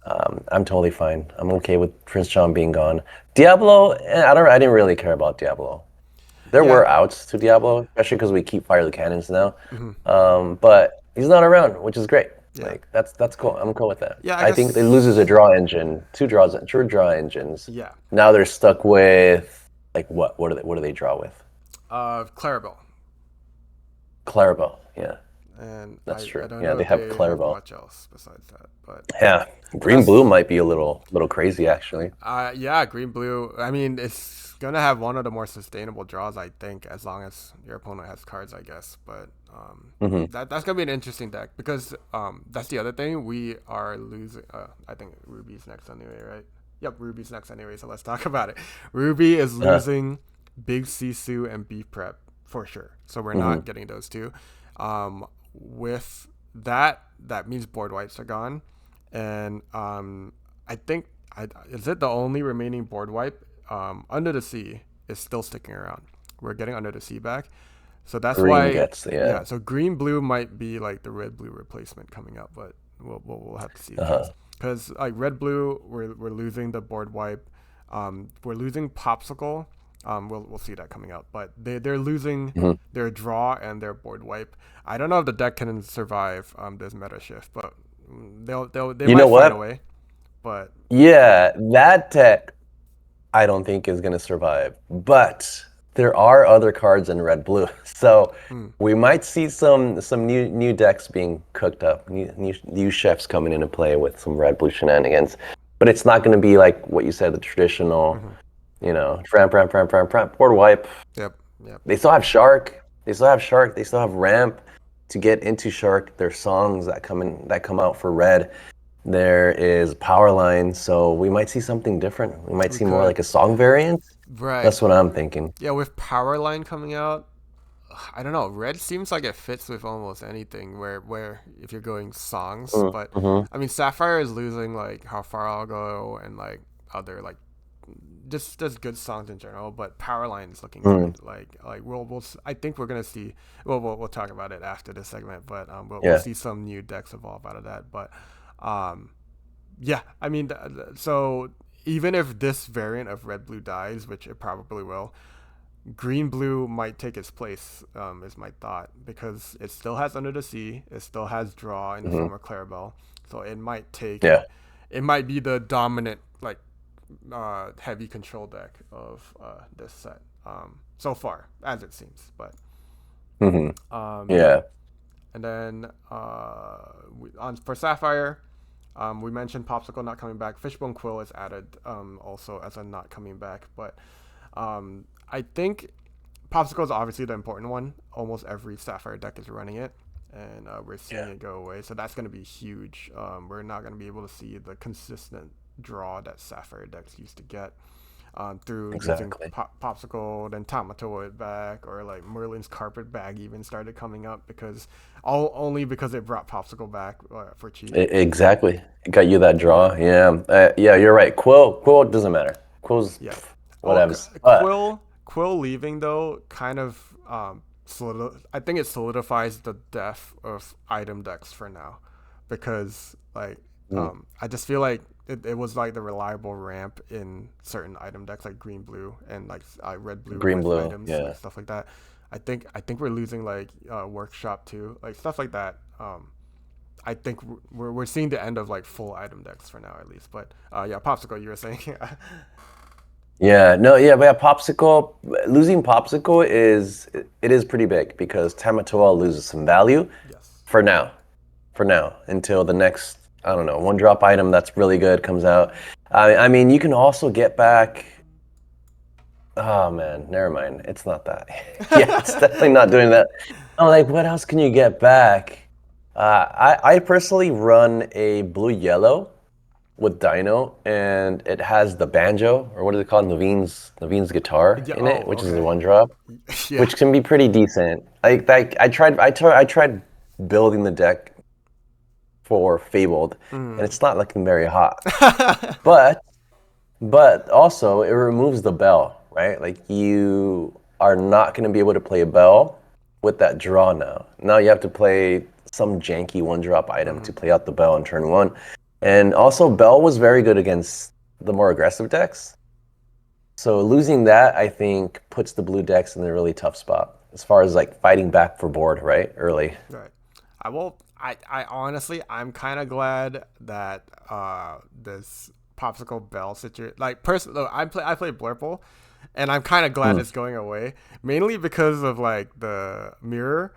I'm totally fine. I'm okay with Prince John being gone. Diablo, I didn't really care about Diablo. There Yeah. were outs to Diablo, especially because we keep Fire the Cannons now. Mhm. But he's not around, which is great. Yeah. Like that's cool. I'm cool with that. Yeah, I I think it loses a guess. draw engine, two draw engines. Yeah. Now they're stuck with like what? What do they draw with? Clarabelle. Clarabelle. Yeah, And that's I true. don't Yeah, know they if have they have Clarabelle. much else besides that, Yeah, but green blue might be a little crazy actually. yeah, green blue. I mean, it's gonna have one of the more sustainable draws, I think, as long as your opponent has cards, I guess. But Hmm. that's gonna be an interesting deck because that's the other thing we are losing. I think Ruby's next anyway, right? Yep, Ruby's next anyway. So let's talk about it. Ruby is Uh, losing Big Sisu and Beef Prep for sure. So we're hmm. not getting those two. With that, that means board wipes are gone, and I think is it the only remaining board wipe? Under the Sea is still sticking around. We're getting Under the Sea back, so that's Green why. gets yeah. Yeah, so green blue might be like the red blue replacement coming up, but we'll have to see Uh-huh. because like red blue we're losing the board wipe, we're losing Popsicle. We'll see that coming up, but they're losing Hmm. their draw and their board wipe. I don't know if the deck can survive this meta shift, but they You know might find a what? way. But Yeah, that deck I don't think is gonna survive. But there are other cards in red blue, so mm, we might see some new decks being cooked up, new chefs coming into play with some red blue shenanigans. But it's not gonna be like what you said, the traditional, mhm. tramp, board wipe. Yep, yep, They still have Shark. They still have Shark. They still have Ramp to get into Shark. There's songs that come out for red. There is Powerline, so we might see something different. We might we see more could. like a song variant. Right. That's what I'm thinking. Yeah, with Powerline coming out, I don't know. Red seems like it fits with almost anything. Where if you're going songs, but Mm-hmm. I mean Sapphire is losing like How Far I'll Go and like other like just good songs in general. But Powerline is looking Mm. good. Like I think we're gonna see. We'll talk about it after this segment. But we'll Yeah. see some new decks evolve out of that. But um, yeah, I mean, so even if this variant of red blue dies, which it probably will, green blue might take its place, is my thought, because it still has Under the Sea, it still has draw in the Hmm. form of Clarabelle, so it might take, Yeah. it might be the dominant like heavy control deck of this set so far, as it seems. But Hmm. yeah, Yeah. and then for Sapphire. We mentioned Popsicle not coming back. Fishbone Quill is added also as a not coming back. But I think Popsicle is obviously the important one. Almost every Sapphire deck is running it. And we're seeing Yeah. it go away. So that's going to be huge. We're not going to be able to see the consistent draw that Sapphire decks used to get through using Exactly. Popsicle, then Tamatoa it back, or like Merlin's Carpet Bag even started coming up because only because it brought Popsicle back for cheap. Exactly. It got you that draw. Yeah. Yeah. You're right. Quill doesn't matter. Quill's Yeah. Oh, whatevs. But Quill leaving though kind of I think it solidifies the death of item decks for now, because like mm, I just feel like it was like the reliable ramp in certain item decks like green blue and like red blue green with blue. items Yeah. like stuff like that. I think we're losing like workshop too, like stuff like that. I think we're seeing the end of like full item decks for now at least. But yeah, Popsicle, you were saying. Yeah, no, yeah, but yeah, Popsicle, losing Popsicle is pretty big because Tamatoa loses some value Yes. for now. For now, until the next, I don't know, one drop item that's really good comes out. I mean, you can also get back. Oh man, never mind. It's not that. Yeah, it's definitely not doing that. I'm like, what else can you get back? I personally run a blue yellow with Dino, and it has the banjo, or what is it called, Naveen's guitar Yeah. in Oh, it, which is a okay. one drop, Yeah. which can be pretty decent. Like I tried building the deck for Fabled, and Mm. it's not looking very hot. But also it removes the bell, right? Like you are not going to be able to play a bell with that draw now. Now you have to play some janky one drop item to play out the bell on turn one. And also Bell was very good against the more aggressive decks. So losing that, I think, puts the blue decks in a really tough spot as far as like fighting back for board, right? Early. Right. I will. I honestly, I'm kind of glad that this popsicle bell situation. Like personally, I play Blurple, and I'm kind of glad it's going away. Mainly because of like the mirror.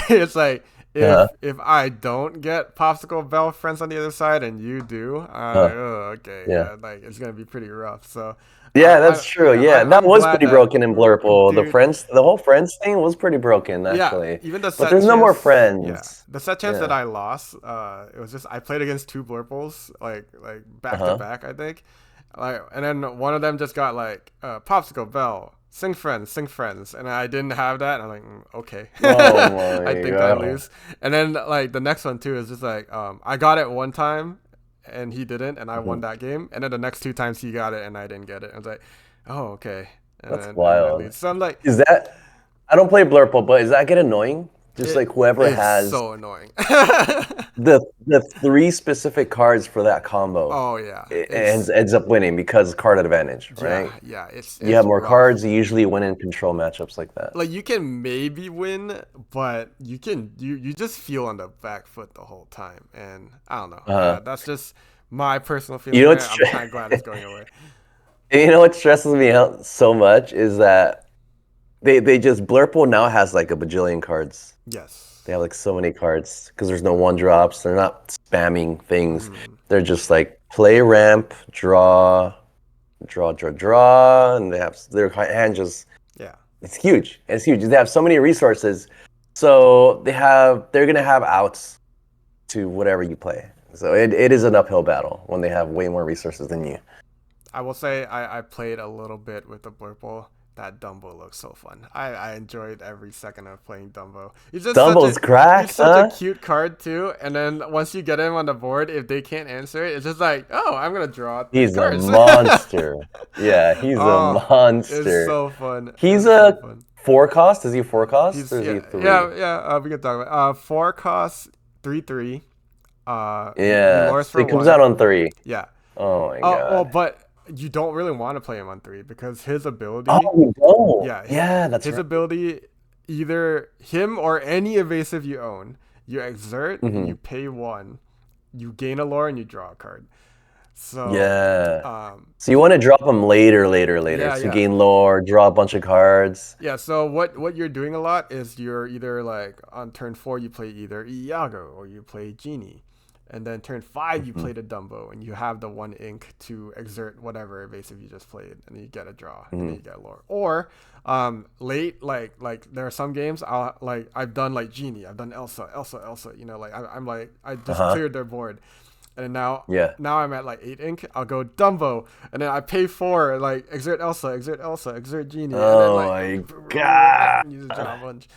It's like Uh, if I don't get popsicle bell friends on the other side and you do, I'm like, uh, oh, okay, yeah. yeah, like it's gonna be pretty rough. So, Yeah, that's true. Yeah, that I'm was glad pretty that, broken in Blurple. dude. The whole friends thing was pretty broken Yeah, actually. even the But set there's no more chance. Yeah, friends. the set chance that Yeah. I lost. It was just I played against two Blurples, like back to Uh-huh. back, I think. Like, and then one of them just got like popsicle bell, sing friends, and I didn't have that. And I'm like, okay, Oh I my think I god. lose. And then like the next one too is just like I got it one time, and he didn't, and I won Mhm. that game. And then the next two times he got it, and I didn't get it. I was like, oh, okay, That's and I wild. lose. So I'm like, Is that I don't play Blurple, but does that get annoying? Just it like whoever is has so annoying. the three specific cards for that combo Oh yeah, ends up winning because card advantage, yeah, right? yeah. You have It's more rough. cards, you usually win in control matchups like that. Like you can maybe win, but you just feel on the back foot the whole time, and I don't know. Uh, That's just my personal you feeling know on it. what's I'm kind of glad it's going away. you know what stresses me out so much is that they just Blurple now has like a bajillion cards. They Yes. have like so many cards because there's no one drops. They're not spamming things. Mm, They're just like play ramp, draw, and they have their hand just yeah. it's huge. It's huge. They have so many resources, so they're gonna have outs to whatever you play. So it is an uphill battle when they have way more resources than you. I will say I played a little bit with the Blurple. That Dumbo looks so fun. I enjoyed every second of playing Dumbo. Dumbo's He's cracked, such a huh? cute card too. And then once you get him on the board, if they can't answer it, it's just like, oh, I'm gonna draw three He's a cards. monster. Yeah, he's a Oh, it's monster. so fun. He's It's so a fun. four cost. Is he four cost He's or is he yeah three? yeah yeah. We can talk about four costs 3/3. He Yeah, lures so for he comes out one. on three. Yeah. Oh my Oh well, god. but you don't really want to play him on three because his Oh, ability. we don't. Yeah, Yeah, that's his right. ability, either him or any evasive you own, you exert, Hmm. you pay one, you gain a lore, and you draw a card. So, Yeah. um, So you want to drop him later. yeah, So you yeah, gain lore, draw a bunch of cards. yeah. So what you're doing a lot is you're either like on turn four you play either Iago or you play Genie. And then turn five, you Hmm. play the Dumbo, and you have the one ink to exert whatever evasive you just played, and then you get a draw, and then Hmm. you get lore. Or late, like there are some games I've done like Genie, I've done Elsa. You know, like I'm like I just Uh-huh. cleared their board, and then Yeah. now I'm at like 8 ink. I'll go Dumbo, and then I pay 4, like exert Elsa, exert Genie, and then Oh like my god. use a draw a bunch.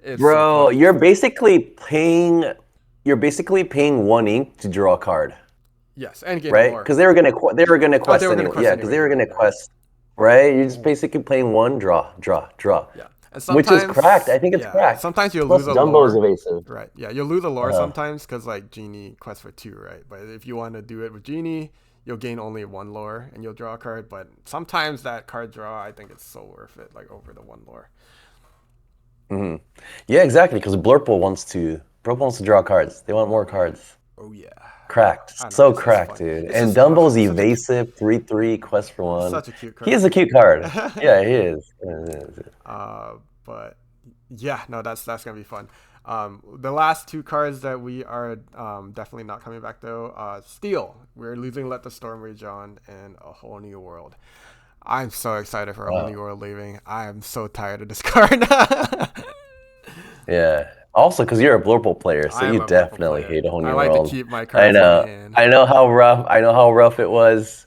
It's so Bro, fun. you're basically paying one ink to draw a card, Yes, and gain a right? lore. Because they were gonna Oh, they quest were gonna anyway. quest Yeah, because anyway. they were You're right. gonna You're right. quest, right? You're just basically playing one draw, Yeah, and which is cracked. sometimes, I think it's yeah, cracked. sometimes you'll Plus lose a Dumbo's lore, evasive. right? Yeah, you'll lose a lore Uh-huh. sometimes because like Genie quests for 2, right? But if you want to do it with Genie, you'll gain only 1 lore and you'll draw a card. But sometimes that card draw, I think it's so worth it, like over the 1 lore. Hmm. Yeah, exactly. Because Blurple wants to draw cards. They want more cards. Oh yeah, Cracked, I know so it's cracked, fun. dude. It's And just oh, Dumbo's such a evasive 3/3 quest for one. such a cute He card. is a cute card. Yeah, he is. But yeah, no, that's gonna be fun. The last two cards that we are definitely not coming back though. Steel. We're losing Let the Storm Rage On and A Whole New World. I'm so excited for A Whole New Wow. World leaving. I am so tired of this card. Yeah. Also, because you're a Blurple player, so I am you a Blurple definitely player. hate a whole I new like to world. keep my I cards in know. hand. I know how rough. I know how rough it was.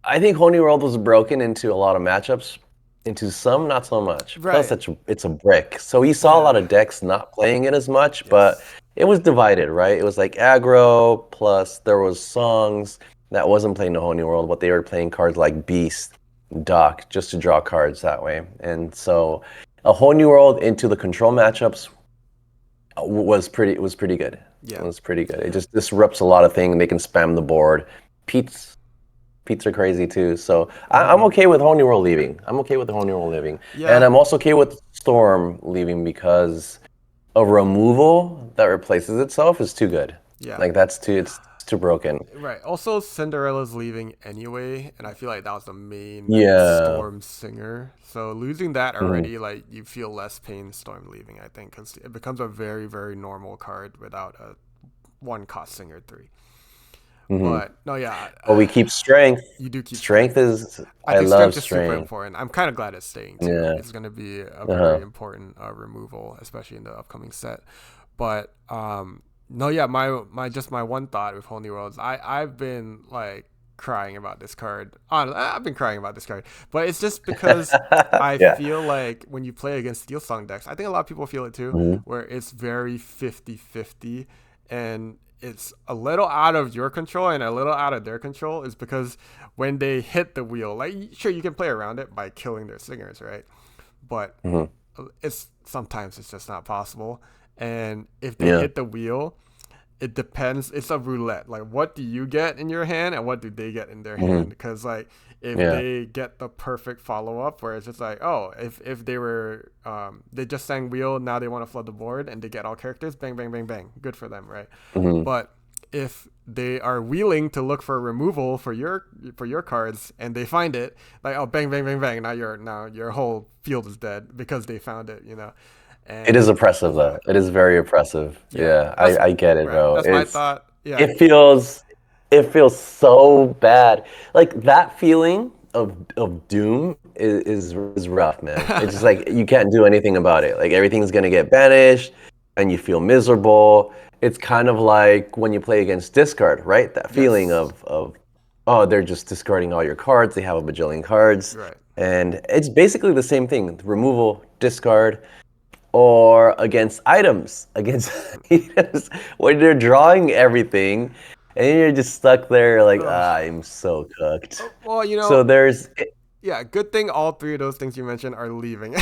I think Whole New World was broken into a lot of matchups. Into some, not so much. Plus, Right. it's a brick. So we saw a lot Yeah. of decks not playing it as much, but Yes. it was divided, right? It was like aggro, plus there was songs that wasn't playing the Whole New World, but they were playing cards like Beast, Doc, just to draw cards that way. And so a Whole New World into the control matchups was pretty good. It Yeah. was pretty good. It just disrupts a lot of things. They can spam the board. Pete's Pete's are crazy too. So I'm Hmm. okay with Whole New World leaving. I'm okay with the Whole New World leaving, and Yeah. I'm also okay with Storm leaving because a removal that replaces itself is too good. Yeah. Like it's too broken. Right. Also, Cinderella's leaving anyway, and I feel like that was the main Yeah. Storm singer. So losing that Hmm. already, like you feel less pain Storm leaving. I think because it becomes a very very normal card without a one cost singer three. Hmm. But no, yeah, But we keep strength. you do keep Strength strength. is I I think love strength is super strength. important. I'm kind of glad it's staying too. Yeah. It's going to be a very Uh-huh. important removal, especially in the upcoming set. But no, yeah, my one thought with Whole New Worlds, I've been like crying about this card. Honestly, I've been crying about this card, but it's just because I Yeah. feel like when you play against Steel Song decks, I think a lot of people feel it too, Hmm. where it's very 50-50 and it's a little out of your control and a little out of their control is because when they hit the wheel, like sure you can play around it by killing their singers, right? But Hmm. it's sometimes it's just not possible. And if they Yeah. hit the wheel, it depends. It's a roulette. Like, what do you get in your hand, and what do they get in their Hmm. hand? Because like, if Yeah. they get the perfect follow up, where it's just like, oh, if they were they just sang wheel, now they want to flood the board, and they get all characters, bang, bang, bang, bang, good for them, right? Hmm. But if they are wheeling to look for removal for your cards and they find it, like oh bang bang bang bang, now your whole field is dead because they found it, you know. It is And oppressive yeah, though. It is very oppressive. yeah, Yeah, that's I get it, right. bro. That's my thought. Yeah, It feels it feels so bad. Like that feeling of doom is rough, man. It's just like you can't do anything about it. Like everything's gonna get banished and you feel miserable. It's kind of like when you play against discard, right? That feeling yes, of oh, they're just discarding all your cards. They have a bajillion cards. right. And it's basically the same thing. Removal, discard, or against items, against items when you're drawing everything and you're just stuck there like Ugh. ah, I'm so cooked. Well, you So know, there's yeah, good thing all three of those things you mentioned are leaving.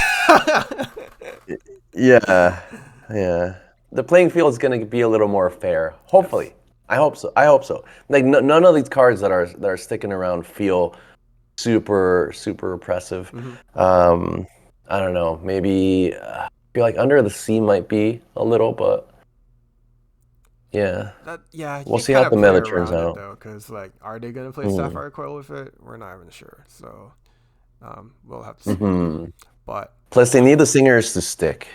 yeah, yeah. The playing field is going to be a little more fair. Yes. Hopefully. I hope so. I hope so. Like none of these cards that are sticking around feel super oppressive. Hmm. Um I don't know. Maybe I feel like Under the Sea might be a little, but yeah. That yeah, you We'll can see kind how of the play meta turns around it out. though, because like, are they gonna play Hmm. Sapphire Coil with it? We're not even sure, so we'll have to see. Hmm. But Plus, they need the singers to stick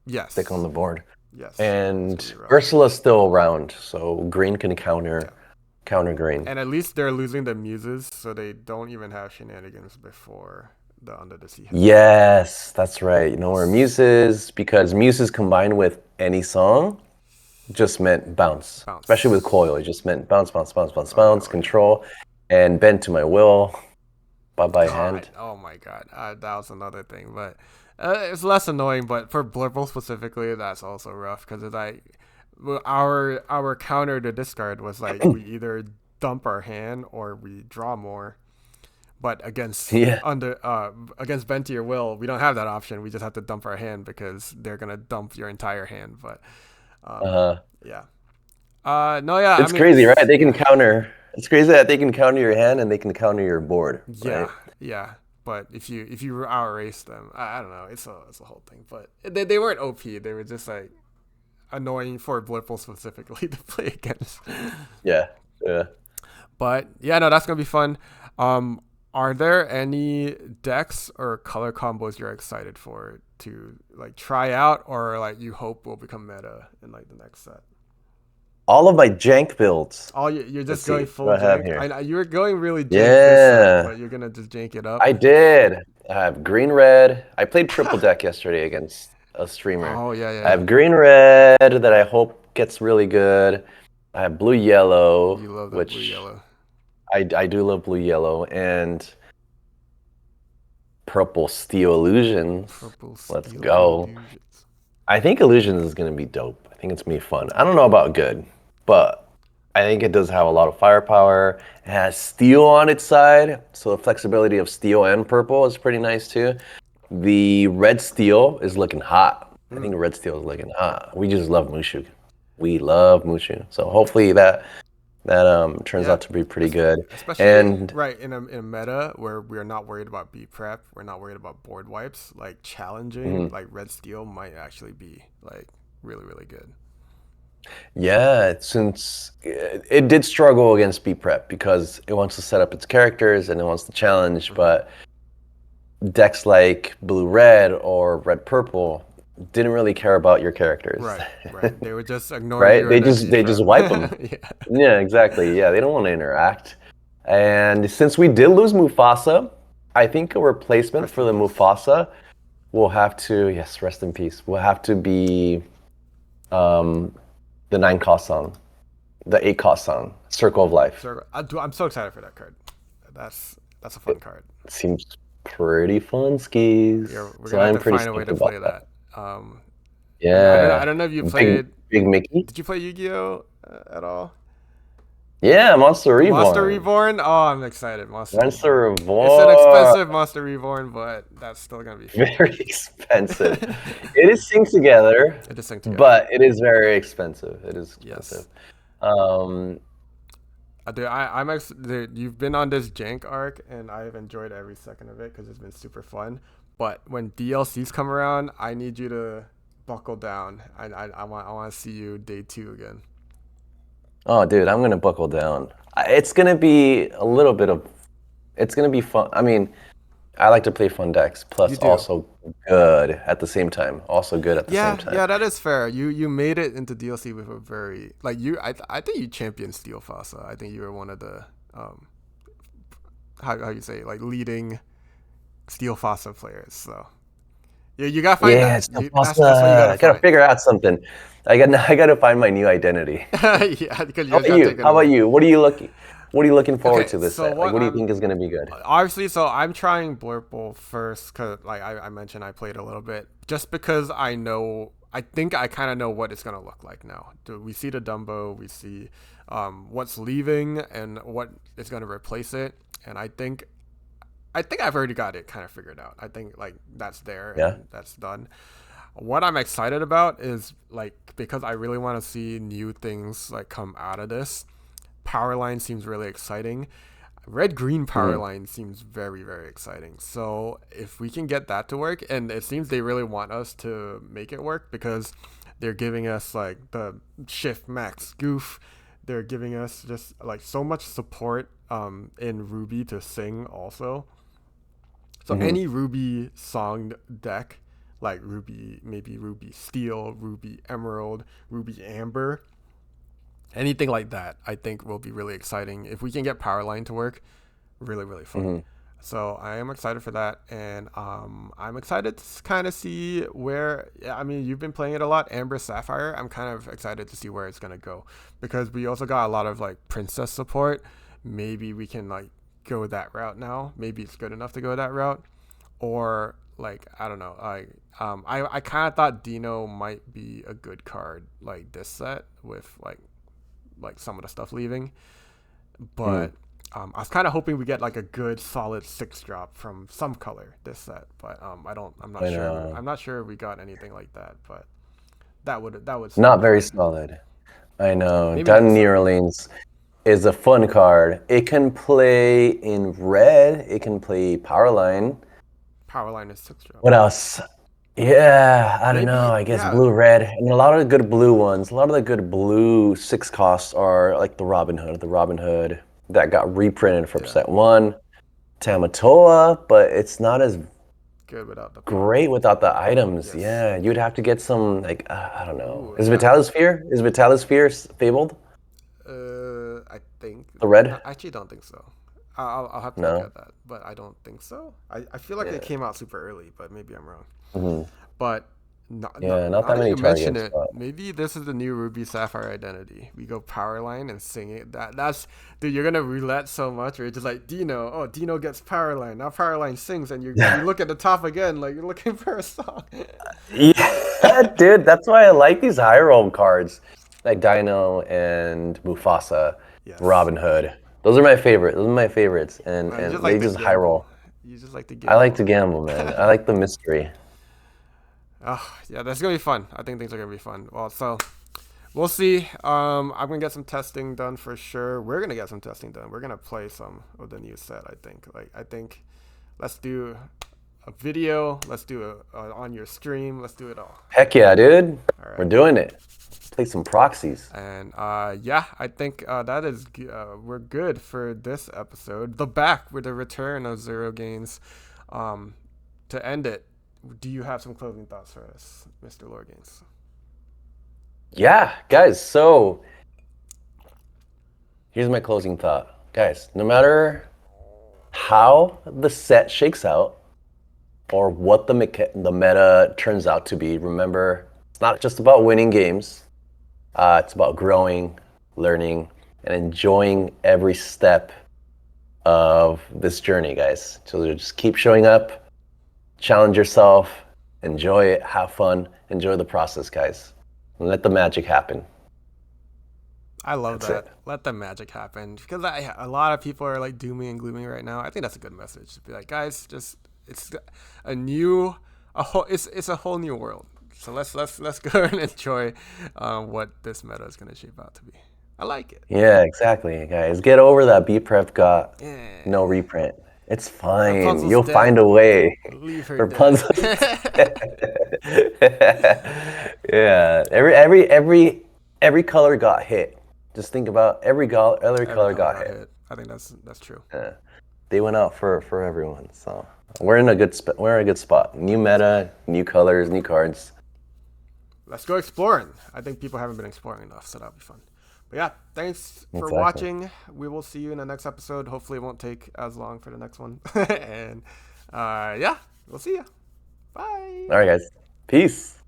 on yes, the board. yes, it's gonna be And rough. Ursula's still around, so green can Yeah, counter green. and at least they're losing the muses, so they don't even have shenanigans before the Under the Sea hits. Yes, that's right. No more Yes, muses because muses combined with any song just meant bounce. Especially with bounce. coil, it just meant bounce, bounce, bounce, bounce, Oh yeah, bounce, oh yeah. control, and bend to my will. Bye bye God, hand. oh my God, that was another thing, but it's less annoying. But for Blurple specifically, that's also rough because it's like our counter to discard was like we either dump our hand or we draw more. But Yeah. against bend to your will, we don't have that option. We just have to dump our hand because they're gonna dump your entire hand. But um, Uh, yeah, no, yeah, I it's mean, crazy, right? They can yeah, counter. It's crazy that they can counter your hand and they can counter your board, yeah, right? yeah. But if you outrace them, I don't know. It's a whole thing. But they weren't OP. They were just like annoying for Blipple specifically to play against. Yeah. Yeah. But yeah, no, that's gonna be fun. Are there any decks or color combos you're excited for to like try out, or like you hope will become meta in like the next set? All of my jank builds. Oh, you're just Let's see going full what I have jank. here. I know you were going really jank this set, but you're gonna just jank it up. I did. I have green red. I played triple deck yesterday against a streamer. Oh yeah. I have green red that I hope gets really good. I have blue yellow. You love the which blue yellow. I do love blue yellow and purple steel illusions. Let's go. Illusions. I think illusions is gonna be dope. I think it's gonna be fun. I don't know about good, but I think it does have a lot of firepower. It has steel on its side, so the flexibility of steel and purple is pretty nice too. The red steel is looking hot. I think red steel is looking hot. We just love Mushu. We love Mushu. So hopefully that turns out to be pretty good. Especially right in a meta where we're not worried about B prep, we're not worried about board wipes. Like challenging, like red steel might actually be like really really good. Yeah, since it did struggle against B prep because it wants to set up its characters and it wants to challenge, but decks like blue red or red purple didn't really care about your characters. Right. They would just ignore you. Right? They just wipe them. Yeah, exactly. Yeah, they don't want to interact. And since we did lose Mufasa, I think a replacement for the Mufasa will have to, yes, rest in peace, will have to be the 9-cost song, the 8-cost song, Circle of Life. I'm so excited for that card. That's a fun card. It seems pretty fun, skis. Yeah, we're gonna have to find a way to play that. Yeah. I don't know if you played Big Mickey. Did you play Yu-Gi-Oh at all? Yeah, Monster Reborn. Monster Reborn. Oh, I'm excited. Monster Reborn. It's an expensive Monster Reborn, but that's still gonna be fun. Very expensive. It is synced together. It is synced together, but it is very expensive. It is expensive. Yes. Dude, you've been on this jank arc, and I've enjoyed every second of it because it's been super fun. But when DLCs come around, I need you to buckle down. I want to see you day 2 again. Oh, dude, I'm gonna buckle down. It's gonna be a little bit of. It's gonna be fun. I mean, I like to play fun decks, plus also good at the same time. Also good at the same time. Yeah, that is fair. You made it into DLC with a very like you. I think you championed Steel Fasa. I think you were one of the how you say like leading Steel Fasa players. So you gotta find that. Steel Fasa. I gotta figure out something. I gotta find my new identity. Yeah, because How about you? What are you looking forward to this set? Like, what do you think is gonna be good? Obviously, so I'm trying Blurple first because, like I mentioned, I played a little bit just because I think I kind of know what it's gonna look like now. We see the Dumbo, we see what's leaving and what is gonna replace it, and I think I've already got it kind of figured out. I think like that's there and that's done. What I'm excited about is like because I really want to see new things like come out of this. Power line seems really exciting. Red-green power line seems very, very exciting. So if we can get that to work, and it seems they really want us to make it work because they're giving us like the shift max goof. They're giving us just like so much support in Ruby to sing also. So any Ruby song deck, like Ruby, maybe Ruby Steel, Ruby Emerald, Ruby Amber, anything like that, I think will be really exciting. If we can get Powerline to work, really, really fun. So I am excited for that. And I'm excited to kind of see where, I mean, you've been playing it a lot, Amber Sapphire. I'm kind of excited to see where it's going to go because we also got a lot of like Princess support. Maybe we can like go that route now. Maybe it's good enough to go that route. Or like, I don't know. I kind of thought Dino might be a good card like this set with like some of the stuff leaving, but I was kind of hoping we get like a good solid 6-drop from some color this set, but I'm not sure. I'm not sure we got anything like that, but that would not very solid. I know. Down in New Orleans, is a fun card. It can play in red. It can play Powerline. Powerline is 6-drop. What else? Yeah, I don't know. Maybe, I guess yeah. blue, red. I mean, a lot of the good blue ones. A lot of the good blue 6 costs are like the Robin Hood. The Robin Hood that got reprinted from set 1. Tamatoa, but it's not as Good without the great without the items. Yes. Yeah, you'd have to get some like I don't know. Ooh, Is yeah. Vitalisphere fabled? I think The red? I actually don't think so. I'll have to No. look at that, but I don't think so. I feel like it came out super early, but maybe I'm wrong. Mhm. But Not now that many you mention targets. it, maybe this is the new Ruby Sapphire identity. We go Powerline and sing it. That's dude, you're gonna roulette so much where you're just like Dino gets Powerline. Now Powerline sings and you look at the top again like you're looking for a song. Yeah, dude, that's why I like these high roll cards. Like Dino and Mufasa, Yes. Robin Hood. Those are my favorite. Those are my favorites. And You they just high roll. You just like to I gamble. like to gamble, man. I like the mystery. Oh, yeah, that's gonna be fun. I think things are gonna be fun. Well, so we'll see. I'm gonna get some testing done for sure. We're gonna get some testing done. We're gonna play some of the new set. I think let's do a video. Let's do a on your stream. Let's do it all. Heck yeah, dude. All right. We're doing it. Play some proxies. And yeah, I think that is we're good for this episode. The back with the return of ZeroGainz. To end it, do you have some closing thoughts for us, Mr. LoreGainz? Yeah, guys, so here's my closing thought. Guys, no matter how the set shakes out or what the meta turns out to be, remember, it's not just about winning games. It's about growing, learning, and enjoying every step of this journey, guys. So just keep showing up, challenge yourself, enjoy it, have fun, enjoy the process, guys. And let the magic happen. I love That's that. it. Let the magic happen because a lot of people are like dooming and glooming right now. I think that's a good message to be like, guys, just it's a whole new world. So let's go and enjoy what this meta is gonna shape out to be. I like it. Yeah, exactly, guys. Get over that B prep got Yeah. no reprint. It's fine. Rapunzel's You'll dead. find a way. Leave her Rapunzel's dead. Yeah. Every color got hit. Just think about every color got hit. I think that's true. Yeah. They went out for everyone. So we're in a good spot. New meta, new colors, new cards. Let's go exploring. I think people haven't been exploring enough, so that'll be fun. But yeah, thanks for Exactly. watching. We will see you in the next episode. Hopefully it won't take as long for the next one. And yeah, we'll see you. Bye. All right, guys. Peace.